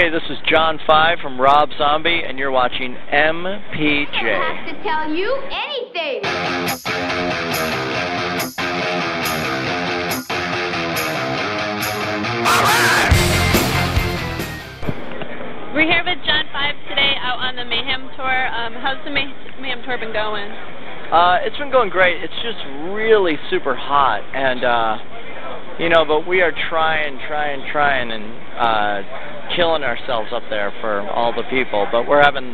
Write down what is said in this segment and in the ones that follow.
Hey, this is John 5 from Rob Zombie, and you're watching MPJ. I don't have to tell you anything. We're here with John 5 today out on the Mayhem tour. How's the Mayhem tour been going? It's been going great. It's just really super hot, and but we are trying and killing ourselves up there for all the people, but we're having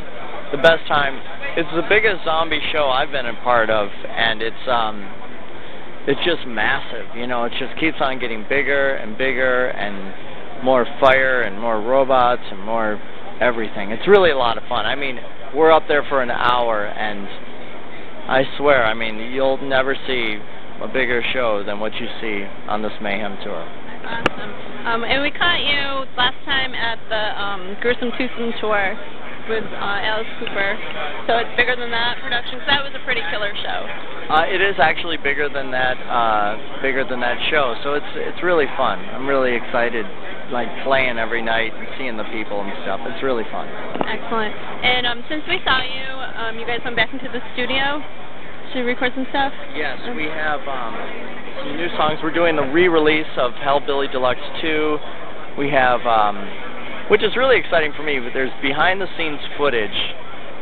the best time. It's the biggest zombie show I've been a part of, and it's just massive. It just keeps on getting bigger and bigger, and more fire and more robots and more everything. It's really a lot of fun. I mean, we're up there for an hour, and I swear, I mean, you'll never see a bigger show than what you see on this Mayhem tour. Awesome. And we caught you last time at the Gruesome Twosome tour with Alice Cooper. So it's bigger than that production, because that was a pretty killer show. It is actually bigger than that show. So it's really fun. I'm really excited, like playing every night and seeing the people and stuff. It's really fun. Excellent. And since we saw you, you guys went back into the studio to record some stuff? Yes, we have some new songs. We're doing the re-release of Hellbilly Deluxe 2. We have, which is really exciting for me, but there's behind-the-scenes footage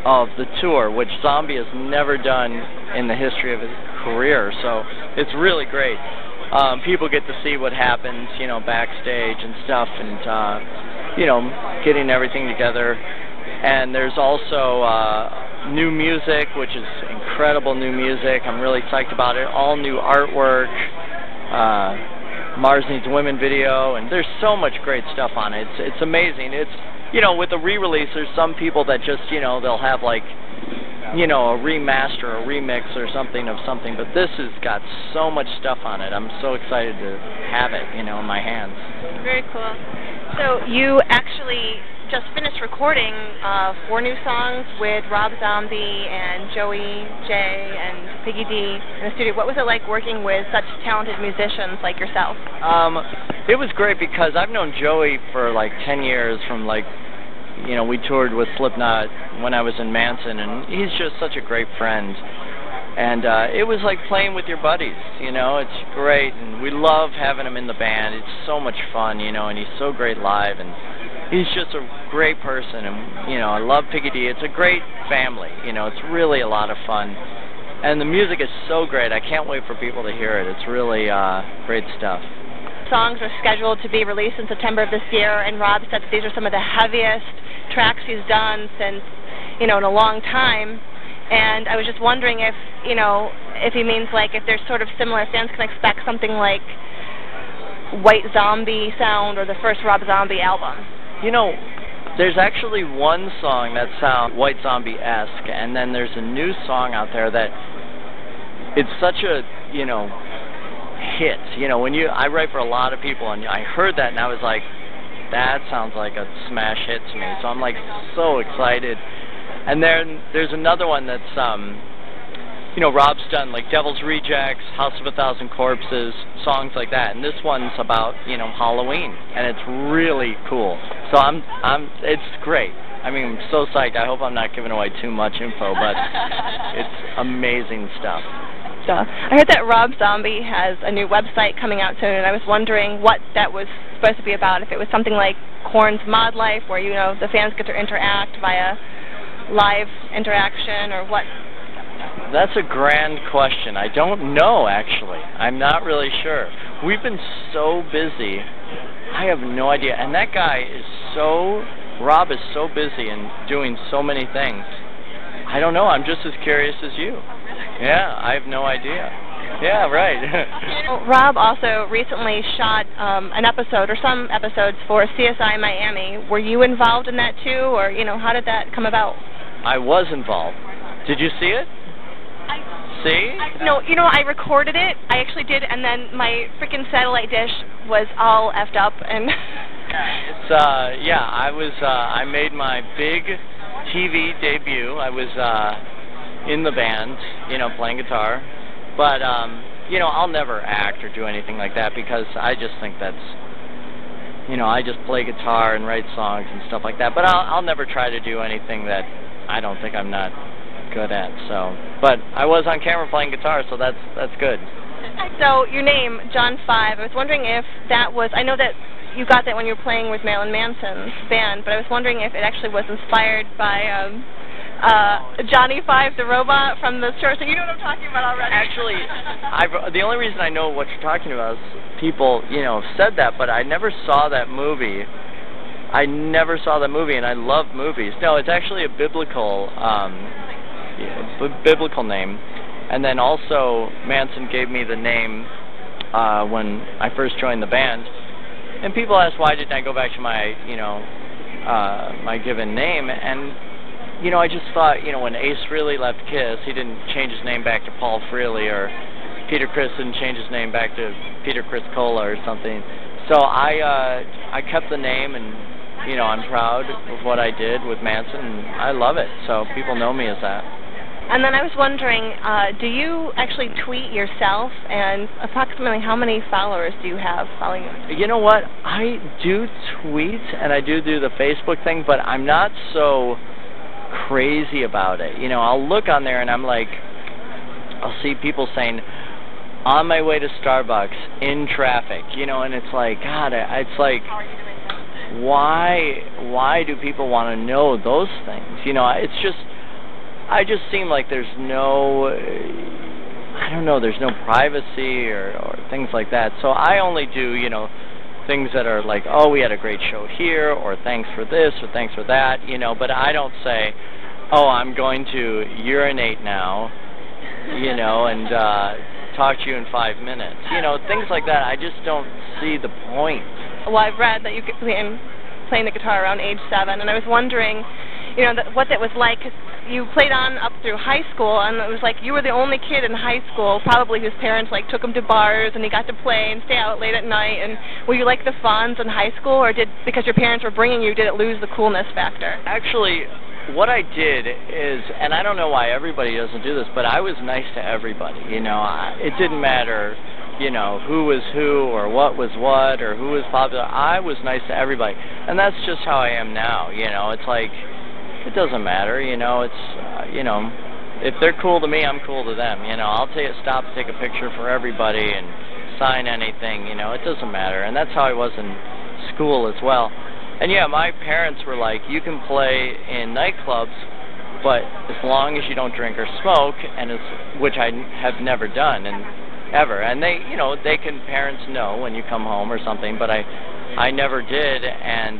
of the tour, which Zombie has never done in the history of his career, so it's really great. People get to see what happens, backstage and stuff, and, getting everything together. And there's also new music, which is incredible new music. I'm really psyched about it. All new artwork, Mars Needs Women video, and there's so much great stuff on it. It's amazing. It's, with the re-release, there's some people that just, they'll have like, a remaster, a remix or something of something, but this has got so much stuff on it. I'm so excited to have it, in my hands. Very cool. So you actually just finished recording 4 new songs with Rob Zombie and Joey J and Piggy D in the studio. What was it like working with such talented musicians like yourself? It was great because I've known Joey for like 10 years from we toured with Slipknot when I was in Manson, and he's just such a great friend. And it was like playing with your buddies, it's great, and we love having him in the band. It's so much fun, and he's so great live, and he's just a great person, and, I love Piggy D. It's a great family, it's really a lot of fun. And the music is so great. I can't wait for people to hear it. It's really great stuff. Songs are scheduled to be released in September of this year, and Rob said that these are some of the heaviest tracks he's done since, in a long time. And I was just wondering if, if he means if there's sort of similar, fans can expect something like White Zombie sound or the first Rob Zombie album. There's actually one song that sounds White Zombie-esque, and then there's a new song out there that it's such a, hit. I write for a lot of people, and I heard that, and I was like, that sounds like a smash hit to me. So I'm so excited. And then there's another one that's, Rob's done Devil's Rejects, House of a Thousand Corpses, songs like that. And this one's about, Halloween, and it's really cool. So it's great. I mean, I'm so psyched. I hope I'm not giving away too much info, but it's amazing stuff. I heard that Rob Zombie has a new website coming out soon, and I was wondering what that was supposed to be about. If it was something like Korn's Mod Life, where, the fans get to interact via live interaction, or what? That's a grand question. I don't know, actually. I'm not really sure. We've been so busy. I have no idea. And that guy is Rob is so busy and doing so many things. I don't know. I'm just as curious as you. Yeah, I have no idea. Yeah, right. Well, Rob also recently shot an episode, or some episodes, for CSI Miami. Were you involved in that too, or, how did that come about? I was involved. Did you see it? See? No, I recorded it. I actually did, and then my freaking satellite dish was all effed up, and... I made my big TV debut. I was in the band, playing guitar. But, I'll never act or do anything like that because I just think that's you know, I just play guitar and write songs and stuff like that. But I'll never try to do anything that I don't think I'm not good at. So, but I was on camera playing guitar, so that's good. So your name, John 5. I was wondering if that was. I know that you got that when you were playing with Marilyn Manson's band, but I was wondering if it actually was inspired by Johnny 5 the robot from the short. So you know what I'm talking about already. Actually, the only reason I know what you're talking about is people, you know, have said that, but I never saw that movie. And I love movies. No, it's actually a biblical name. And then also, Manson gave me the name when I first joined the band. And people ask why didn't I go back to my, you know, my given name. And, you know, I just thought, you know, when Ace Frehley left Kiss, he didn't change his name back to Paul Frehley, or Peter Criss didn't change his name back to Peter Criss Cola or something. So I kept the name, and, you know, I'm proud of what I did with Manson, and I love it. So people know me as that. And then I was wondering, do you actually tweet yourself, and approximately how many followers do you have following you? You know what? I do tweet, and I do the Facebook thing, but I'm not so crazy about it. You know, I'll look on there, and I'm like, I'll see people saying, on my way to Starbucks, in traffic, you know, and it's like, God, it's like, why do people want to know those things? You know, it's just, I just seem like there's no, I don't know, there's no privacy or things like that. So I only do, you know, things that are like, oh, we had a great show here, or thanks for this, or thanks for that, you know, but I don't say, oh, I'm going to urinate now, you know, and talk to you in 5 minutes. You know, things like that, I just don't see the point. Well, I've read that you began playing the guitar around age 7, and I was wondering, you know, what that was like, 'cause you played on up through high school, and it was like you were the only kid in high school, probably whose parents like took him to bars, and he got to play and stay out late at night. And were you like the Fonz in high school, or because your parents were bringing you, did it lose the coolness factor? Actually, what I did is, and I don't know why everybody doesn't do this, but I was nice to everybody. You know, it didn't matter, you know, who was who or what was what or who was popular. I was nice to everybody, and that's just how I am now. You know, it's like, it doesn't matter, you know, it's, you know, if they're cool to me, I'm cool to them, you know, I'll stop, take a picture for everybody and sign anything, you know, it doesn't matter, and that's how I was in school as well. And yeah, my parents were like, you can play in nightclubs, but as long as you don't drink or smoke, which I have never done, and ever, and they, you know, parents know when you come home or something, but I never did, and,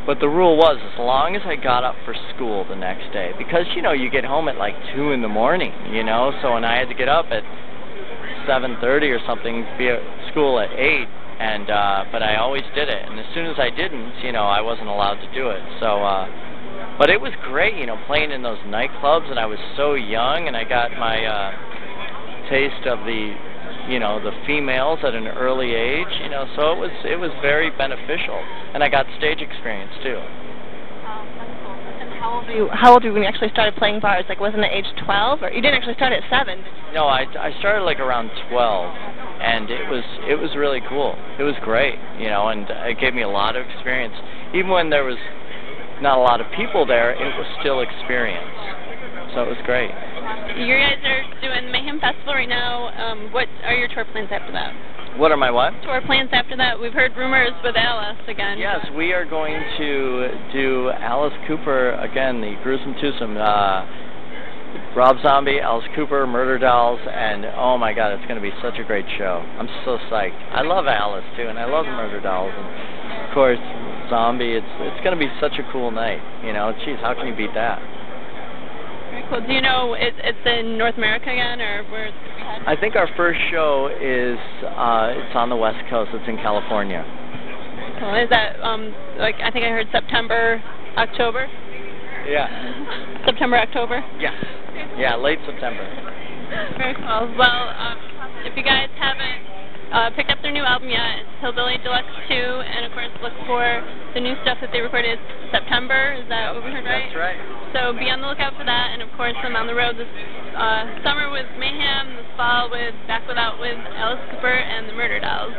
but the rule was, as long as I got up for school the next day, because, you know, you get home at like 2 in the morning, you know, so when I had to get up at 7:30 or something, be at school at 8, and, but I always did it, and as soon as I didn't, you know, I wasn't allowed to do it, so, but it was great, you know, playing in those nightclubs, and I was so young, and I got my, taste of the, you know, the females at an early age, you know, so it was very beneficial, and I got stage experience too. And how old were you when you actually started playing bars? Like, wasn't it age 12, or you didn't actually start at 7? No, I started like around 12, and it was really cool. It was great, you know, and it gave me a lot of experience. Even when there was not a lot of people there, it was still experience. So it was great. You guys are doing the Mayhem Festival right now. What are your tour plans after that? What are my what? Tour plans after that. We've heard rumors with Alice again. Yes, we are going to do Alice Cooper again, the Gruesome Twosome. Rob Zombie, Alice Cooper, Murderdolls, and oh my God, it's going to be such a great show. I'm so psyched. I love Alice too, and I love the Murderdolls, and of course Zombie. It's going to be such a cool night. You know, geez, how can you beat that? Very cool. Do you know it's in North America again, or where it's going to be headed? I think our first show is it's on the West Coast. It's in California. Cool. Is that like, I think I heard September, October? Yeah. September, October? Yeah. Yeah, late September. Very cool. Well, if you guys haven't picked up their new album yet. It's Hillbilly Deluxe 2, and of course look for the new stuff that they recorded September. Is that what we heard, right? That's right. So be on the lookout for that, and of course I'm on the road this summer with Mayhem, this fall with Back Without with Alice Cooper and the Murderdolls.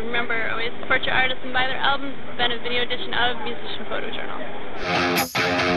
Remember, always support your artists and buy their albums. It's been a video edition of Musician Photojournal.